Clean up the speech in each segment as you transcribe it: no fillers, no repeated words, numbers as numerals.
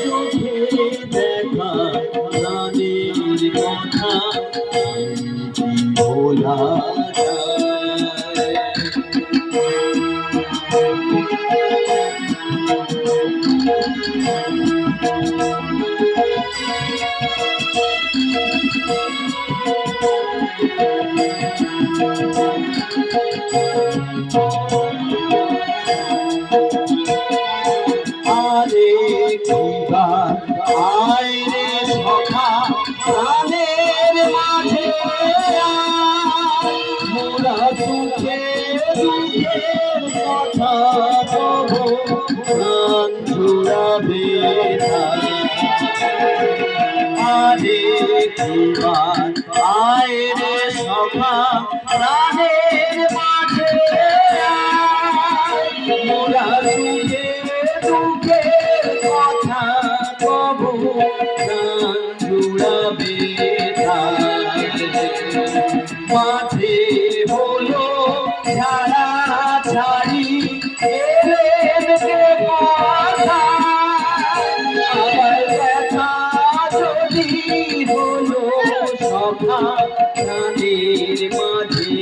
চোখে দেখা প্রাণের কথা ভোলা যায়। আরে কিবার আয় রে সখা প্রাণের মাঝে মোরা সুখে দুঃখের কথা কব প্রাণ জুড়াবে আরে কিবার আয় রে সখা প্রাণের মাঝে মোরা সুখে দুঃখের কথা কবু প্রাণ জুড়াবে মাঝে হলো ছাড়া ছাড়ি কথা আবার ব্যথা যদি হলো সখা প্রাণের মাঝে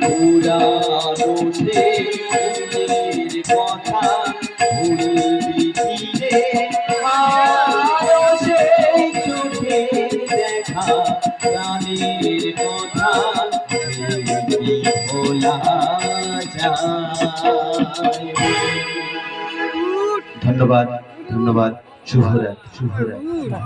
পুরানো সেই কথা ভুলবি ফিরে আরো সেই চোখে দেখা প্রাণের কথা ভোলা যায়। ধন্যবাদ, ধন্যবাদ। শুভরাত্রি, শুভরাত্রি।